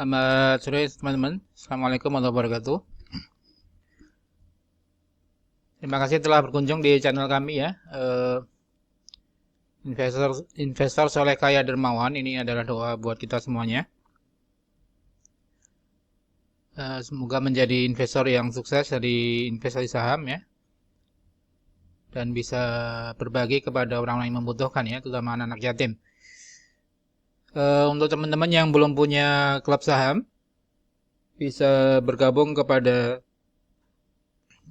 Selamat sore teman-teman. Assalamualaikum warahmatullahi wabarakatuh. Terima kasih telah berkunjung di channel kami ya. Investor Investor Soleh Kaya Dermawan. Ini adalah doa buat kita semuanya. Semoga menjadi investor yang sukses dari investasi saham ya, dan bisa berbagi kepada orang-orang yang membutuhkan ya, terutama anak-anak yatim. Untuk teman-teman yang belum punya klub saham, bisa bergabung kepada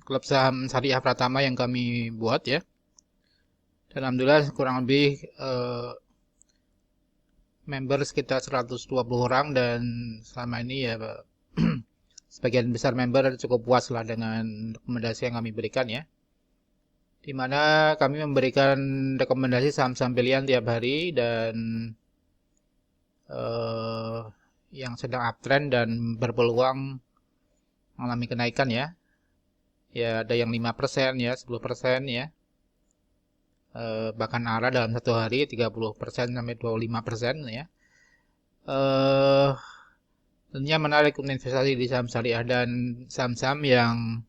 klub saham Syariah Pratama yang kami buat ya. Dan alhamdulillah kurang lebih member sekitar 120 orang, dan selama ini ya sebagian besar member cukup puas lah dengan rekomendasi yang kami berikan ya. Dimana kami memberikan rekomendasi saham-saham pilihan tiap hari, dan yang sedang uptrend dan berpeluang mengalami kenaikan ya. Ya ada yang 5% ya, 10% ya. Bahkan arah dalam satu hari 30% sampai 25% ya. Tentunya menarik untuk investasi di saham syariah dan saham-saham yang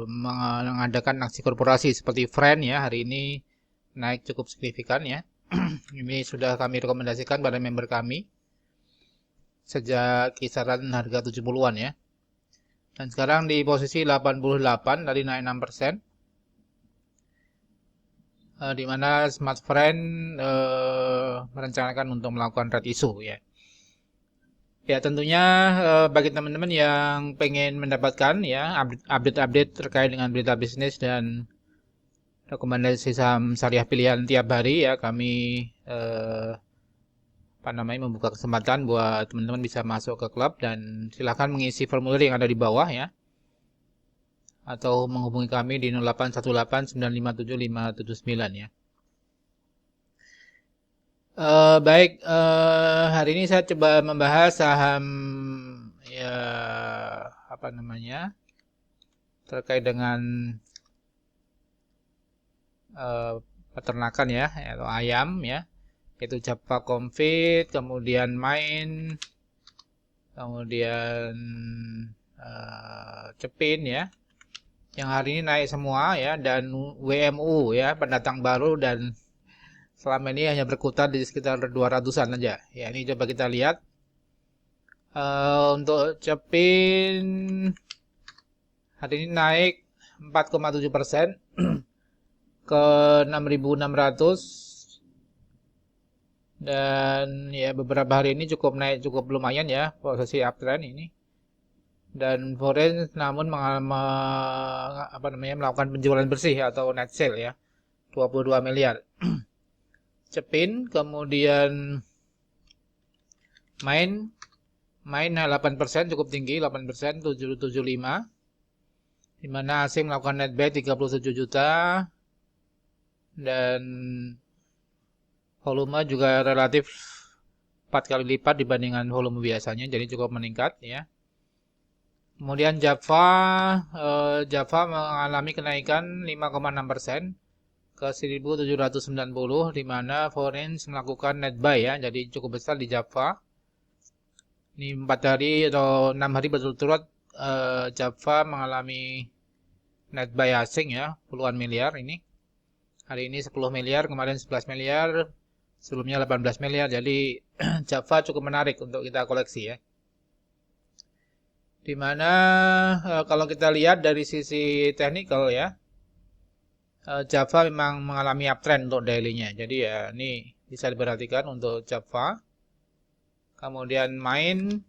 mengadakan aksi korporasi seperti Friend ya, hari ini naik cukup signifikan ya. Ini sudah kami rekomendasikan pada member kami sejak kisaran harga 70-an ya. Dan sekarang di posisi 88, tadi naik 6%. Di mana Smart Friend merencanakan untuk melakukan red issue ya. Ya tentunya bagi teman-teman yang pengen mendapatkan ya update-update terkait dengan berita bisnis dan rekomendasi saham syariah pilihan tiap hari ya, kami membuka kesempatan buat teman-teman bisa masuk ke klub, dan silahkan mengisi formulir yang ada di bawah ya, atau menghubungi kami di 0818957579 ya. Baik, hari ini saya coba membahas saham ya terkait dengan peternakan ya, atau ayam ya, yaitu Java Confit, kemudian Main, kemudian Cepin ya, yang hari ini naik semua ya, dan WMU ya, pendatang baru, dan selama ini hanya berkutat di sekitar 200-an aja. Ya, ini coba kita lihat. Untuk Cepin hari ini naik 4,7% ke 6.600, dan ya beberapa hari ini cukup naik cukup lumayan ya, posisi uptrend ini. Dan Forex namun melakukan penjualan bersih atau net sale ya, 22 miliar. Cepin, kemudian Main naik 8%, cukup tinggi, 8%, 775, dimana asing melakukan net buy 37 juta, dan volume juga relatif 4 kali lipat dibandingkan volume biasanya, jadi cukup meningkat ya. Kemudian Java mengalami kenaikan 5,6% ke 1.790, di mana Forex melakukan net buy ya, jadi cukup besar di Java. Ini 4 hari atau 6 hari berturut-turut Java mengalami net buy asing ya, puluhan miliar ini. Hari ini 10 miliar, kemarin 11 miliar, sebelumnya 18 miliar. Jadi Java cukup menarik untuk kita koleksi ya. Dimana kalau kita lihat dari sisi technical ya, Java memang mengalami uptrend untuk daily-nya. Jadi ya ini bisa diperhatikan untuk Java. Kemudian Main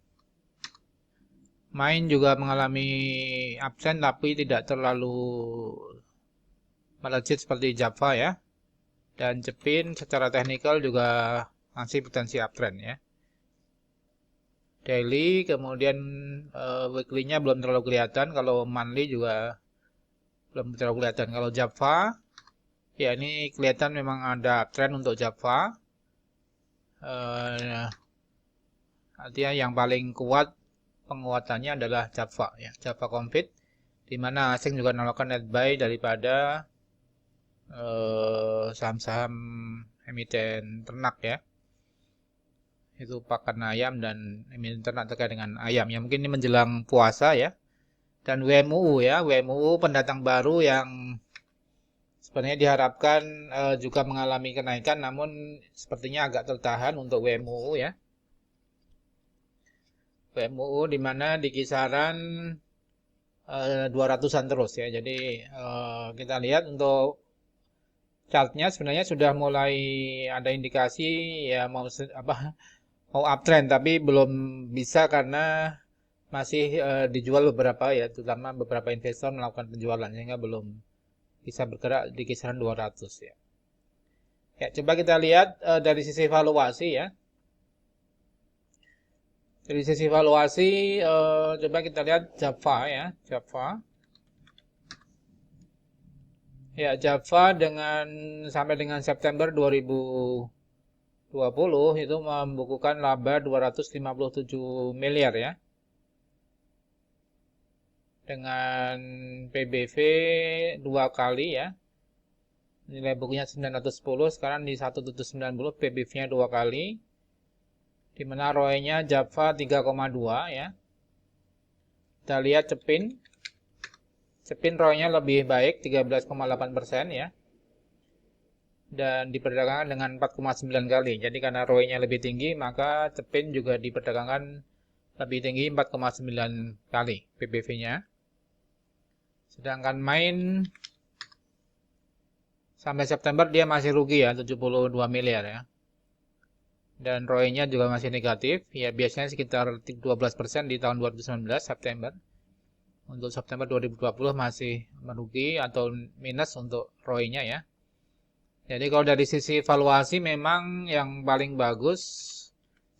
juga mengalami uptrend, tapi tidak terlalu melejit seperti Java ya. Dan Cepin secara teknikal juga masih potensi uptrend ya. Daily, kemudian weekly-nya belum terlalu kelihatan. Kalau monthly juga belum terlalu kelihatan. Kalau Java, ya ini kelihatan memang ada uptrend untuk Java. Artinya yang paling kuat penguatannya adalah Java ya, Java Confit, di mana asing juga melakukan net buy daripada saham-saham emiten ternak ya. itu pakan ayam dan emiten ternak terkait dengan ayam. Ya mungkin ini menjelang puasa ya. Dan WMUU ya, WMUU pendatang baru yang sebenarnya diharapkan juga mengalami kenaikan, namun sepertinya agak tertahan untuk WMUU ya. WMUU di mana di kisaran 200-an terus ya. Jadi kita lihat untuk chartnya sebenarnya sudah mulai ada indikasi ya mau uptrend, tapi belum bisa karena masih dijual beberapa ya, terutama beberapa investor melakukan penjualan sehingga belum bisa bergerak di kisaran 200 ya. Ya, coba kita lihat dari sisi valuasi ya. Dari sisi valuasi coba kita lihat Java ya, Java. Ya, Java sampai dengan September 2020 itu membukukan laba 257 miliar ya. Dengan PBV 2 kali ya. Nilai bukunya 910, sekarang di 1,90, PBV-nya 2 kali. Di mana ROE-nya Java 3,2 ya. Kita lihat Cepin. Cepin ROE-nya lebih baik 13,8% ya. Dan diperdagangkan dengan 4,9 kali. Jadi karena ROE-nya lebih tinggi, maka Cepin juga diperdagangkan lebih tinggi 4,9 kali PBV-nya. Sedangkan Main sampai September dia masih rugi ya, 72 miliar ya. Dan ROE-nya juga masih negatif, ya biasanya sekitar 12% di tahun 2019 September. Untuk September 2020 masih merugi atau minus untuk ROE-nya ya. Jadi kalau dari sisi valuasi memang yang paling bagus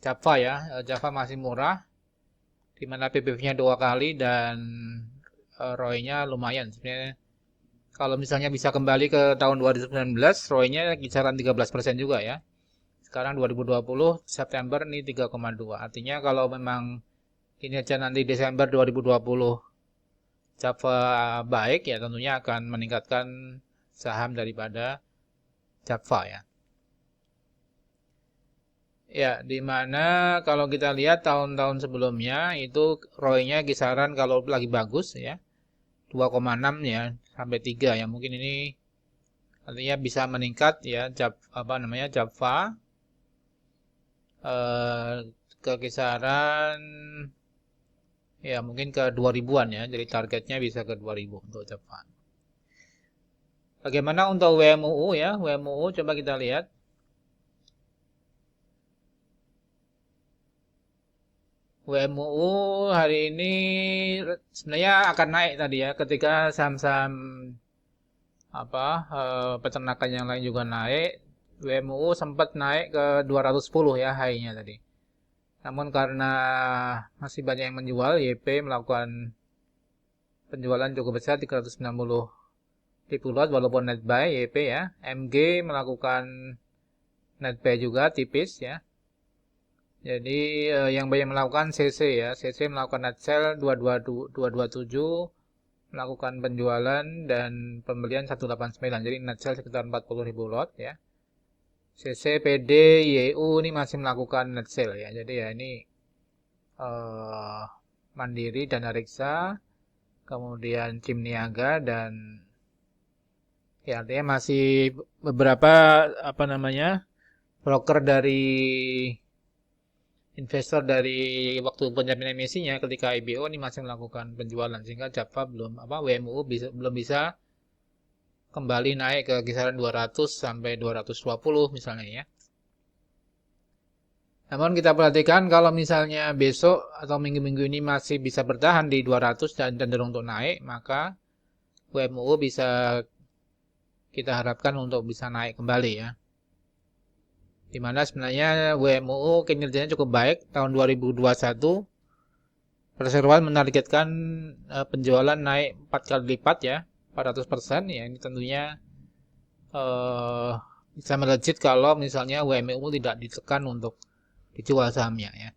Java ya. Java masih murah, di mana PBV-nya 2 kali dan ROE-nya lumayan. Sebenarnya kalau misalnya bisa kembali ke tahun 2019, ROE-nya kisaran 13% juga ya. Sekarang 2020 September ini 3,2. Artinya kalau memang kinerja nanti Desember 2020 Java baik ya, tentunya akan meningkatkan saham daripada Java ya. Ya, di mana kalau kita lihat tahun-tahun sebelumnya itu ROE-nya kisaran kalau lagi bagus ya 2,6 ya sampai 3 ya. Mungkin ini artinya bisa meningkat ya Java ke kisaran ya mungkin ke 2000-an ya. Jadi targetnya bisa ke 2000 untuk Java. Bagaimana untuk WMUU ya? WMUU coba kita lihat. WMUU hari ini sebenarnya akan naik tadi ya ketika saham-saham peternakan yang lain juga naik. WMUU sempat naik ke 210 ya high-nya tadi. Namun karena masih banyak yang menjual, YP melakukan penjualan cukup besar 390 ribu lot walaupun net buy YP ya. MG melakukan net buy juga tipis ya. Jadi yang banyak melakukan CC ya. CC melakukan net sell 227, melakukan penjualan dan pembelian 189. Jadi net sell sekitar 40 ribu lot ya. CC, PD, YU ini masih melakukan net sell ya. Jadi ya ini Mandiri dan Reksa, kemudian Kim Niaga dan ya artinya masih beberapa broker dari investor dari waktu penjaminan emisinya ketika IPO ini masih melakukan penjualan sehingga Java WMUU belum bisa kembali naik ke kisaran 200 sampai 220 misalnya ya. Namun kita perhatikan kalau misalnya besok atau minggu-minggu ini masih bisa bertahan di 200 dan cenderung untuk naik, maka WMUU bisa kita harapkan untuk bisa naik kembali ya. Di mana sebenarnya WMUU kinerjanya cukup baik tahun 2021. Perseroan menargetkan penjualan naik 4 kali lipat ya, 400% ya. Ini tentunya bisa melejit kalau misalnya WMUU tidak ditekan untuk dijual sahamnya ya.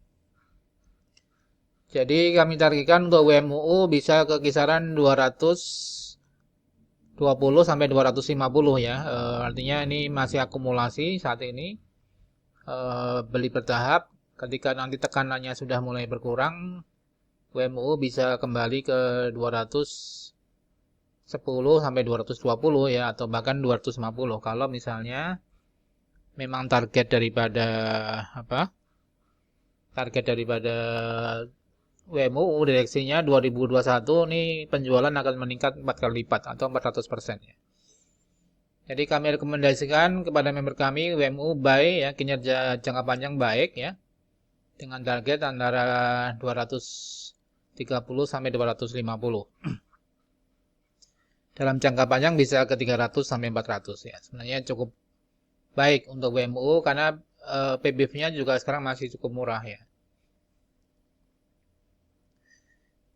Jadi kami targetkan untuk WMUU bisa ke kisaran 220 sampai 250 ya. Artinya ini masih akumulasi saat ini. Beli bertahap Ketika nanti tekanannya sudah mulai berkurang, WMU bisa kembali ke 210 sampai 220 ya, atau bahkan 250 kalau misalnya memang target daripada WMU direksinya 2021 nih penjualan akan meningkat 4 kali lipat atau 400% ya. Jadi kami rekomendasikan kepada member kami WMU buy ya, kinerja jangka panjang baik ya, dengan target antara 230 sampai 250. Dalam jangka panjang bisa ke 300 sampai 400 ya. Sebenarnya cukup baik untuk WMU karena PBV-nya juga sekarang masih cukup murah ya.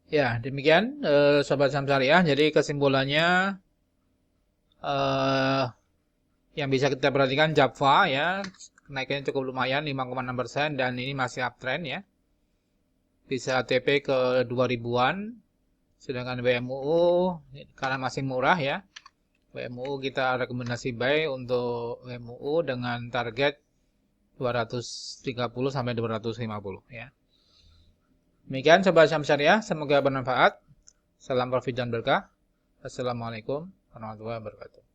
Ya, demikian Sobat Saham Syariah. Jadi kesimpulannya yang bisa kita perhatikan Java ya, kenaikannya cukup lumayan 5,6% dan ini masih uptrend ya. Bisa ATP ke 2000-an. Sedangkan WMU karena masih murah ya. WMU kita rekomendasi buy untuk WMU dengan target 230 sampai 250 ya. Demikian Sobat Saham Syariah, semoga bermanfaat. Salam profit dan berkah. Assalamualaikum warahmatullahi wabarakatuh.